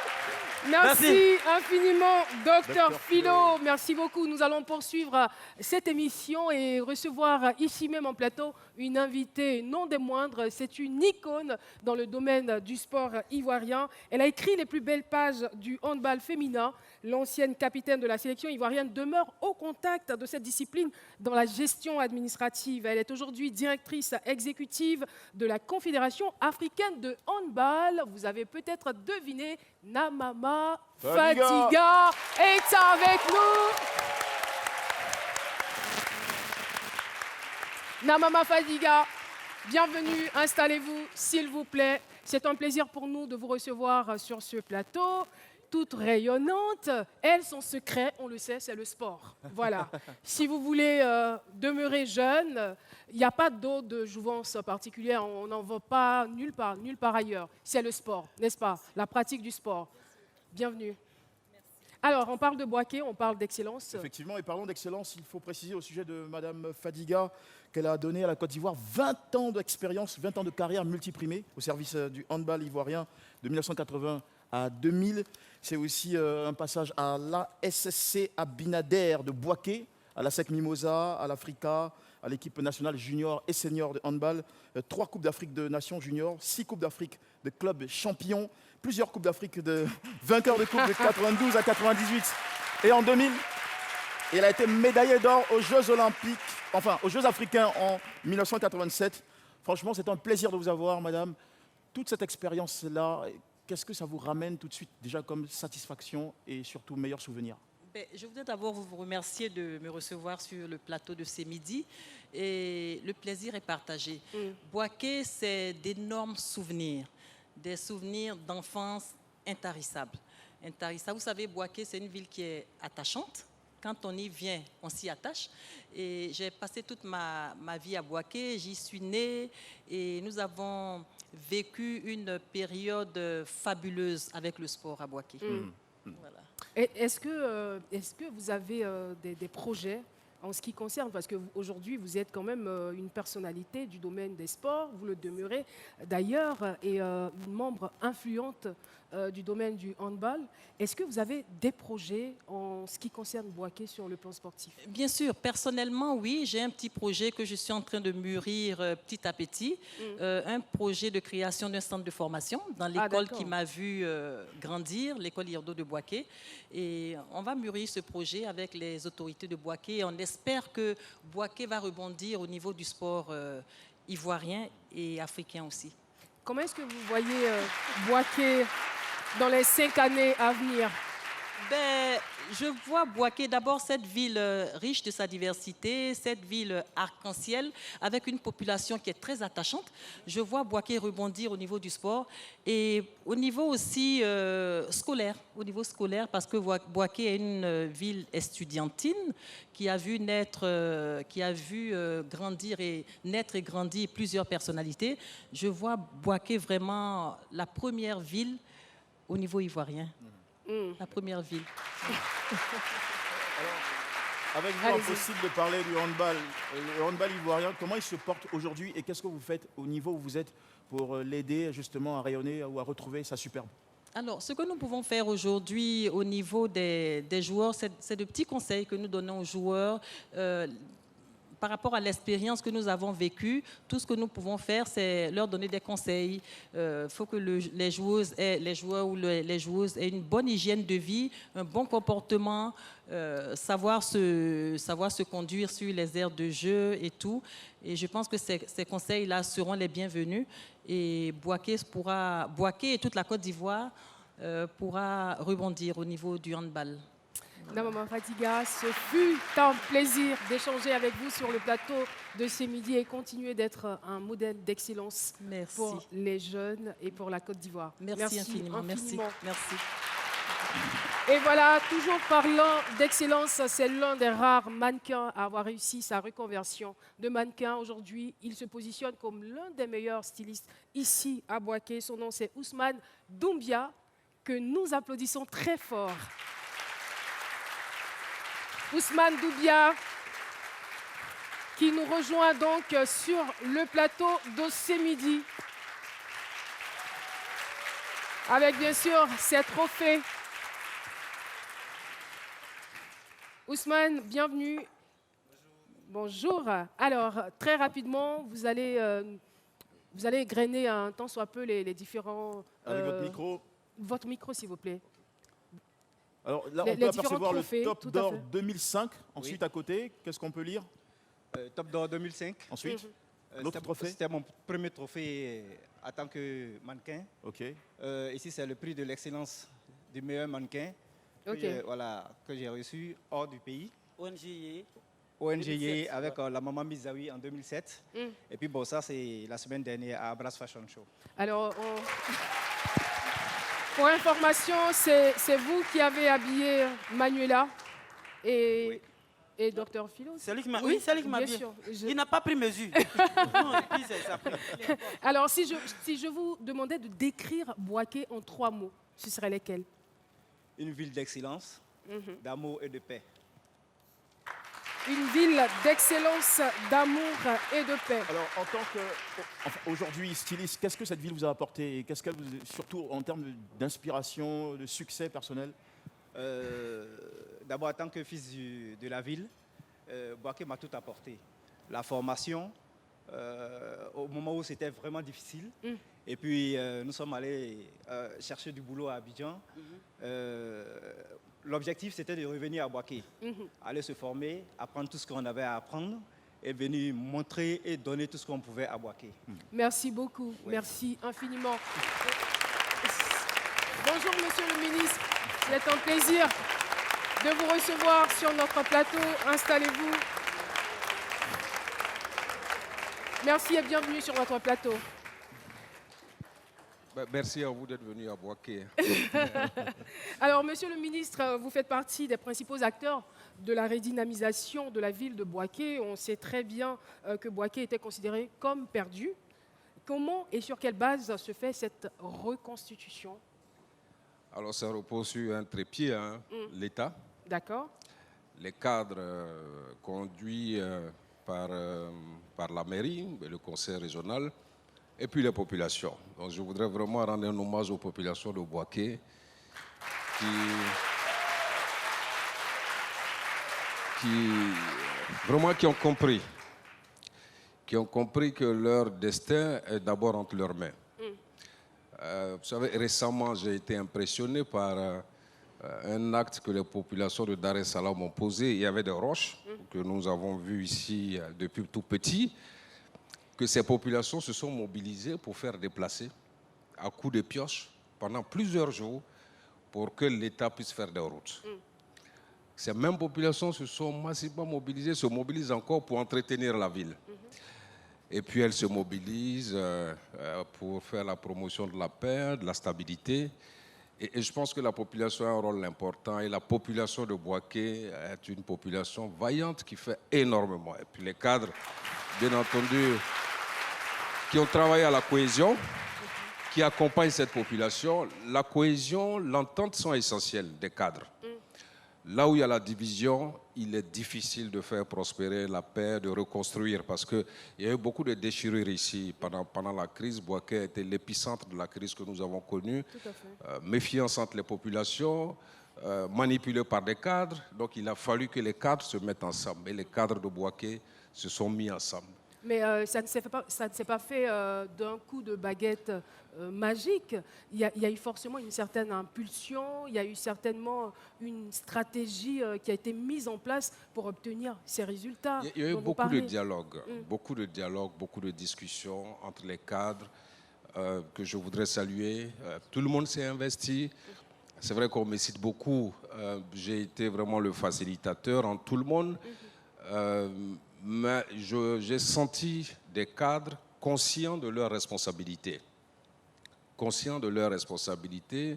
Merci infiniment, Docteur Philo. Merci beaucoup. Nous allons poursuivre cette émission et recevoir ici même en plateau une invitée non des moindres. C'est une icône dans le domaine du sport ivoirien. Elle a écrit les plus belles pages du handball féminin. L'ancienne capitaine de la sélection ivoirienne demeure au contact de cette discipline dans la gestion administrative. Elle est aujourd'hui directrice exécutive de la Confédération africaine de handball. Vous avez peut-être deviné, Namama Fadiga est avec nous. Namama Fadiga, bienvenue, installez-vous s'il vous plaît. C'est un plaisir pour nous de vous recevoir sur ce plateau. Toute rayonnante, elle, son secret, on le sait, c'est le sport. Voilà. Si vous voulez demeurer jeune, il n'y a pas d'eau de jouvence particulière, on n'en va pas nulle part ailleurs. C'est le sport, n'est-ce pas? La pratique du sport. Bienvenue. Alors, on parle de Boaké, on parle d'excellence. Effectivement, et parlons d'excellence, il faut préciser au sujet de Madame Fadiga qu'elle a donné à la Côte d'Ivoire 20 ans d'expérience, 20 ans de carrière multiprimée au service du handball ivoirien de 1980 à 2000. C'est aussi un passage à l'ASC Abinader de Boaké, à la SEC Mimosa, à l'Africa, à l'équipe nationale junior et senior de handball, 3 Coupes d'Afrique de Nations junior, 6 Coupes d'Afrique de clubs champions, plusieurs Coupes d'Afrique de vainqueurs de Coupe de 92 à 98 et en 2000. Et elle a été médaillée d'or aux Jeux Olympiques, enfin aux Jeux Africains en 1987. Franchement, c'est un plaisir de vous avoir, madame. Toute cette expérience-là, qu'est-ce que ça vous ramène tout de suite déjà comme satisfaction et surtout meilleur souvenir? Je voudrais d'abord vous remercier de me recevoir sur le plateau de ce midi. Et le plaisir est partagé. Bouaké, c'est d'énormes souvenirs, des souvenirs d'enfance intarissables. Vous savez, Bouaké, c'est une ville qui est attachante. Quand on y vient, on s'y attache. Et j'ai passé toute ma vie à Bouaké, j'y suis née et nous avons vécu une période fabuleuse avec le sport à Bouaké. Voilà. Est-ce que vous avez des projets en ce qui concerne, parce qu'aujourd'hui vous êtes quand même une personnalité du domaine des sports, vous le demeurez d'ailleurs, et une membre influente du domaine du handball. Est-ce que vous avez des projets en ce qui concerne Bouaké sur le plan sportif? Bien sûr, personnellement, oui, j'ai un petit projet que je suis en train de mûrir petit à petit, un projet de création d'un centre de formation dans l'école qui m'a vu grandir, l'école Irdo de Bouaké. Et on va mûrir ce projet avec les autorités de Bouaké. On espère que Bouaké va rebondir au niveau du sport ivoirien et africain aussi. Comment est-ce que vous voyez Bouaké dans les 5 années à venir? Je vois Bouaké, d'abord cette ville riche de sa diversité, cette ville arc-en-ciel, avec une population qui est très attachante. Je vois Bouaké rebondir au niveau du sport et au niveau aussi scolaire, parce que Bouaké est une ville estudiantine qui a vu grandir et naître et grandir plusieurs personnalités. Je vois Bouaké vraiment la première ville au niveau ivoirien. La première ville. Alors, avec vous, impossible de parler du handball. Le handball ivoirien, comment il se porte aujourd'hui et qu'est-ce que vous faites au niveau où vous êtes pour l'aider justement à rayonner ou à retrouver sa superbe? Alors, ce que nous pouvons faire aujourd'hui au niveau des joueurs, c'est de petits conseils que nous donnons aux joueurs. Par rapport à l'expérience que nous avons vécue, tout ce que nous pouvons faire, c'est leur donner des conseils. Il faut que les joueurs ou les joueuses aient une bonne hygiène de vie, un bon comportement, savoir se conduire sur les aires de jeu et tout. Et je pense que ces conseils-là seront les bienvenus. Et Bouaké et toute la Côte d'Ivoire pourra rebondir au niveau du handball. Maman Fatiga, ce fut un plaisir d'échanger avec vous sur le plateau de ce midi et continuer d'être un modèle d'excellence pour les jeunes et pour la Côte d'Ivoire. Merci infiniment. Merci. Et voilà, toujours parlant d'excellence, c'est l'un des rares mannequins à avoir réussi sa reconversion de mannequin. Aujourd'hui, il se positionne comme l'un des meilleurs stylistes ici à Bouaké. Son nom, c'est Ousmane Doumbia, que nous applaudissons très fort. Ousmane Doumbia, qui nous rejoint donc sur le plateau de ce midi, avec bien sûr ses trophées. Ousmane, bienvenue. Bonjour. Alors, très rapidement, vous allez égrener un tant soit peu les différents... Avec votre micro. Votre micro, s'il vous plaît. Alors là, on peut apercevoir le Top d'Or 2005. Ensuite, à côté, qu'est-ce qu'on peut lire? Top d'Or 2005. Ensuite, l'autre trophée? C'était mon premier trophée en tant que mannequin. OK. Ici, c'est le prix de l'excellence du meilleur mannequin que j'ai reçu hors du pays. ONGIE avec la maman Mizawi en 2007. Et puis bon, ça c'est la semaine dernière à Abras Fashion Show. Alors, pour information, c'est vous qui avez habillé Manuela et Dr Philo. C'est lui qui m'a habillé. Il n'a pas pris mesure. Alors, si je vous demandais de décrire Bouaké en 3 mots, ce seraient lesquels? Une ville d'excellence, d'amour et de paix. Une ville d'excellence, d'amour et de paix. Alors, en tant que, aujourd'hui, styliste, qu'est-ce que cette ville vous a apporté? Et qu'est-ce qu'elle vous, surtout en termes d'inspiration, de succès personnel? D'abord, en tant que fils de la ville, Boaké m'a tout apporté. La formation, au moment où c'était vraiment difficile. Et puis, nous sommes allés chercher du boulot à Abidjan. L'objectif, c'était de revenir à Boaké, aller se former, apprendre tout ce qu'on avait à apprendre et venir montrer et donner tout ce qu'on pouvait à Boaké. Merci beaucoup, merci infiniment. Bonjour, monsieur le ministre. C'est un plaisir de vous recevoir sur notre plateau. Installez-vous. Merci et bienvenue sur notre plateau. Merci à vous d'être venu à Boaké. Alors, monsieur le ministre, vous faites partie des principaux acteurs de la redynamisation de la ville de Boaké. On sait très bien que Boaké était considéré comme perdu. Comment et sur quelle base se fait cette reconstitution? Alors, ça repose sur un trépied, l'État. D'accord. Les cadres conduits par la mairie, le conseil régional, et puis les populations. Donc je voudrais vraiment rendre un hommage aux populations de Boaké qui ont compris que leur destin est d'abord entre leurs mains. Vous savez, récemment, j'ai été impressionné par un acte que les populations de Dar es Salaam ont posé. Il y avait des roches que nous avons vues ici depuis tout petit, que ces populations se sont mobilisées pour faire déplacer à coups de pioche pendant plusieurs jours pour que l'État puisse faire des routes. Ces mêmes populations se sont massivement mobilisées, se mobilisent encore pour entretenir la ville. Et puis elles se mobilisent pour faire la promotion de la paix, de la stabilité. Et je pense que la population a un rôle important. Et la population de Boaké est une population vaillante qui fait énormément. Et puis les cadres, bien entendu, qui ont travaillé à la cohésion, qui accompagnent cette population. La cohésion, l'entente sont essentielles des cadres. Là où il y a la division, il est difficile de faire prospérer la paix, de reconstruire, parce qu'il y a eu beaucoup de déchirures ici pendant la crise. Boaké était l'épicentre de la crise que nous avons connue. Méfiance entre les populations, manipulée par des cadres. Donc il a fallu que les cadres se mettent ensemble. Et les cadres de Boaké se sont mis ensemble. Mais ça ne s'est pas fait d'un coup de baguette magique. Il y a eu forcément une certaine impulsion, il y a eu certainement une stratégie qui a été mise en place pour obtenir ces résultats. Il y a eu beaucoup de dialogues, beaucoup de discussions entre les cadres que je voudrais saluer. Tout le monde s'est investi. C'est vrai qu'on me cite beaucoup. J'ai été vraiment le facilitateur en tout le monde. Mais j'ai senti des cadres conscients de leurs responsabilités. Conscients de leurs responsabilités,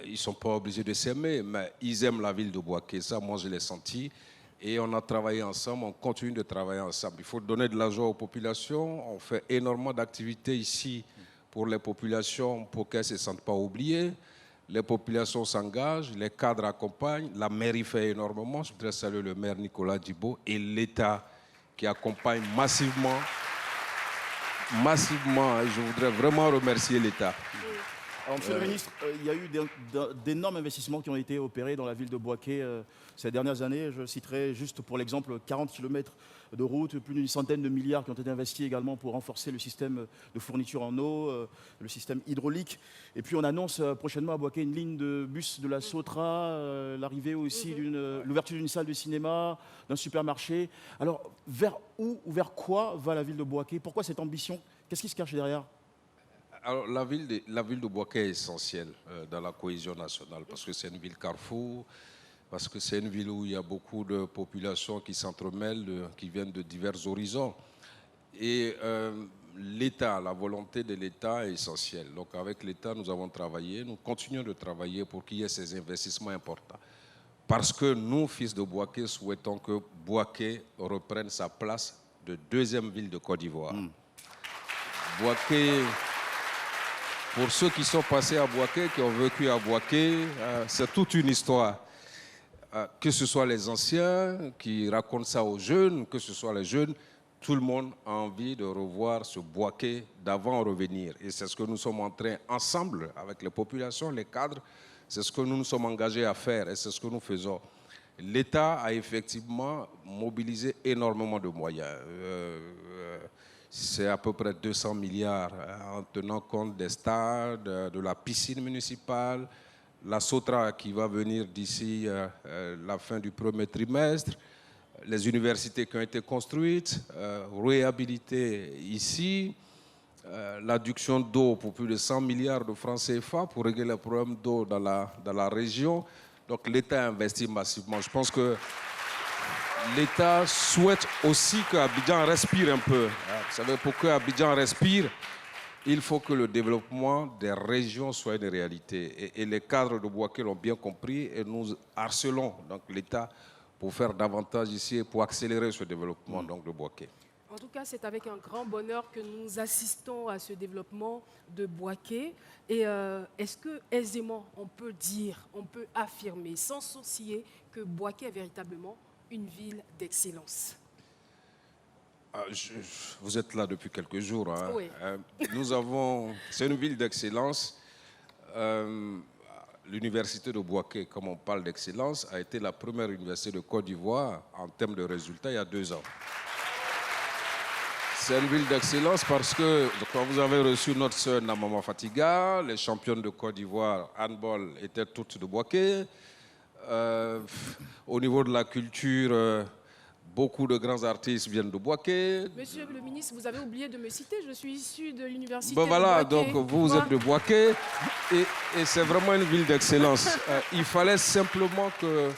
ils ne sont pas obligés de s'aimer, mais ils aiment la ville de Boaké. Ça, moi, je l'ai senti. Et on a travaillé ensemble, on continue de travailler ensemble. Il faut donner de la joie aux populations. On fait énormément d'activités ici pour les populations, pour qu'elles ne se sentent pas oubliées. Les populations s'engagent, les cadres accompagnent, la mairie fait énormément. Je voudrais saluer le maire Nicolas Djibo et l'État qui accompagne massivement. Je voudrais vraiment remercier l'État. Alors, monsieur le ministre, il y a eu d'énormes investissements qui ont été opérés dans la ville de Boaké ces dernières années. Je citerai juste pour l'exemple 40 km de route, plus d'une centaine de milliards qui ont été investis également pour renforcer le système de fourniture en eau, le système hydraulique. Et puis on annonce prochainement à Boaké une ligne de bus de la Sotra, l'arrivée aussi l'ouverture d'une salle de cinéma, d'un supermarché. Alors vers où ou vers quoi va la ville de Boaké? Pourquoi cette ambition? Qu'est-ce qui se cache derrière? Alors, la ville de Boaké est essentielle dans la cohésion nationale parce que c'est une ville carrefour, parce que c'est une ville où il y a beaucoup de populations qui s'entremêlent, qui viennent de divers horizons. Et l'État, la volonté de l'État est essentielle. Donc avec l'État, nous avons travaillé, nous continuons de travailler pour qu'il y ait ces investissements importants. Parce que nous, fils de Boaké, souhaitons que Boaké reprenne sa place de deuxième ville de Côte d'Ivoire. Boaké... Pour ceux qui sont passés à Boaké, qui ont vécu à Boaké, c'est toute une histoire. Que ce soit les anciens qui racontent ça aux jeunes, que ce soit les jeunes, tout le monde a envie de revoir ce Boaké d'avant revenir. Et c'est ce que nous sommes en train, ensemble, avec les populations, les cadres, c'est ce que nous nous sommes engagés à faire et c'est ce que nous faisons. l'État a effectivement mobilisé énormément de moyens. C'est à peu près 200 milliards en tenant compte des stades, de la piscine municipale, la Sotra qui va venir d'ici la fin du premier trimestre, les universités qui ont été construites, réhabilitées ici, l'adduction d'eau pour plus de 100 milliards de francs CFA pour régler les problèmes d'eau dans la région. Donc l'État investit massivement. Je pense que l'État souhaite aussi qu'Abidjan respire un peu. Vous savez, pour qu'Abidjan respire, il faut que le développement des régions soit une réalité. Et les cadres de Bouaké l'ont bien compris et nous harcelons donc l'État pour faire davantage ici et pour accélérer ce développement donc, de Bouaké. En tout cas, c'est avec un grand bonheur que nous assistons à ce développement de Bouaké. Et est-ce que aisément on peut dire, on peut affirmer sans sourciller que Bouaké est véritablement une ville d'excellence? Vous êtes là depuis quelques jours. Hein. Oui. C'est une ville d'excellence. L'université de Bouaké, comme on parle d'excellence, a été la première université de Côte d'Ivoire en termes de résultats il y a 2 ans. C'est une ville d'excellence parce que quand vous avez reçu notre sœur Namama Fatiga, les championnes de Côte d'Ivoire handball étaient toutes de Bouaké. Au niveau de la culture, beaucoup de grands artistes viennent de Bouaké. Monsieur le ministre, vous avez oublié de me citer, je suis issu de l'université Ben voilà, de Bouaké. donc vous êtes de Bouaké et c'est vraiment une ville d'excellence. Il fallait simplement que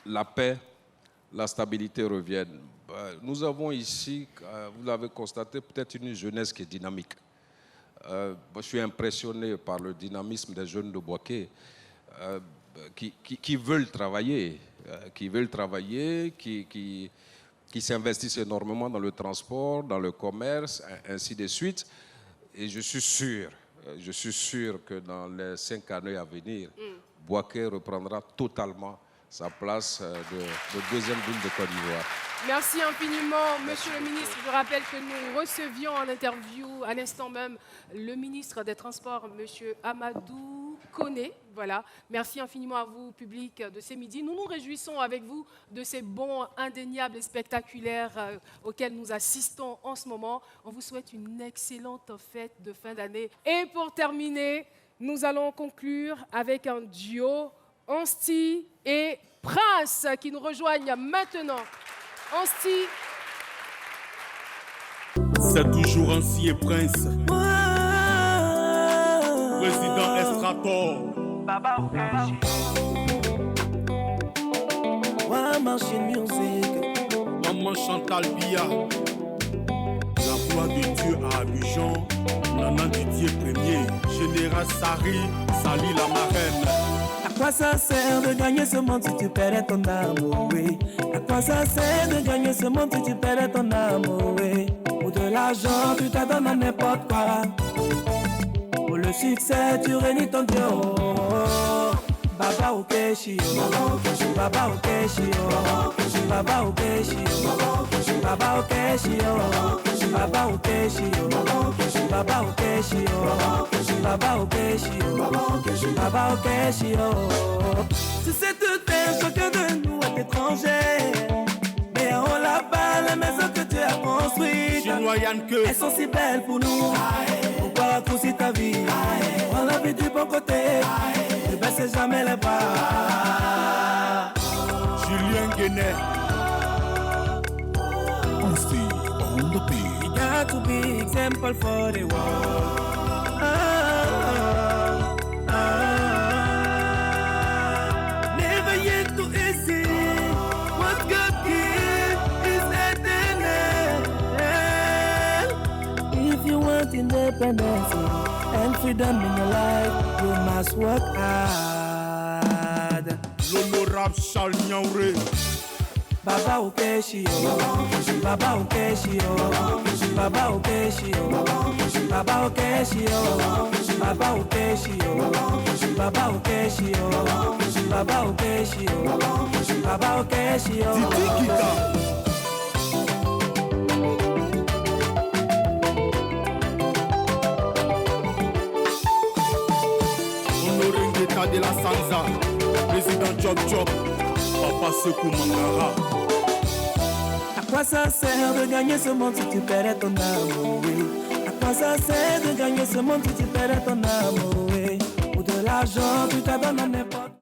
la paix, la stabilité reviennent. Nous avons ici, vous l'avez constaté, peut-être une jeunesse qui est dynamique. Je suis impressionné par le dynamisme des jeunes de Bouaké qui veulent travailler, qui s'investissent énormément dans le transport, dans le commerce, ainsi de suite. Et je suis sûr que dans les 5 années à venir, Bouaké reprendra totalement sa place de deuxième ville de Côte d'Ivoire. Merci infiniment, Monsieur le ministre. Je rappelle que nous recevions en interview, à l'instant même, le ministre des Transports, Monsieur Amadou Koné. Voilà. Merci infiniment à vous, public de ces midis. Nous nous réjouissons avec vous de ces bons indéniables et spectaculaires auxquels nous assistons en ce moment. On vous souhaite une excellente fête de fin d'année. Et pour terminer, nous allons conclure avec un duo, Ansti et Prince, qui nous rejoignent maintenant. Ansti. C'est toujours Ansti et Prince. Président Estrator. Machine music. Maman Chantal Bia. La voix de Dieu à Abidjan. Nana Didier Premier. Général Sari. Sali la marraine. À quoi ça sert de gagner ce monde si tu perds ton amour, oui? À quoi ça sert de gagner ce monde si tu perds ton amour, oui? Pour de l'argent, tu t'adonnes à n'importe quoi. Pour le succès, tu réunis ton Dieu. Baba Okeshi, Baba Okeshi, Baba Okeshi, Baba Okeshi, Baba Okeshi, Baba Okeshi, Baba Okeshi, Baba Okeshi. Tu sais tout est, chacun de nous est étranger. Mais on là-bas, les maisons que tu as construites, elles sont si belles pour nous. Pourquoi raccourcir ta vie? On l'a vu du bon côté. Ne baissez jamais les bras. Julien Guénet. Ansti on the beat. You got to be example for the world. Never yet to easy. What God gives is eternal. If you want independence and freedom in your life, you must work hard. L'honorable Charles Niaouré. Baba Okeshi, Baba Okeshi, Baba Okeshi, Baba Okeshi, Baba Okeshi, Baba Okeshi, Baba Okeshi, Baba Okeshi. Honoré Ngeta de la Sanza, président Job Job. Papa Sekou Mangara. À quoi ça sert de gagner ce monde si tu perds ton âme, oui. À quoi ça sert de gagner ce monde si tu perds ton âme, oui. Ou de l'argent, tu t'adonnes à n'importe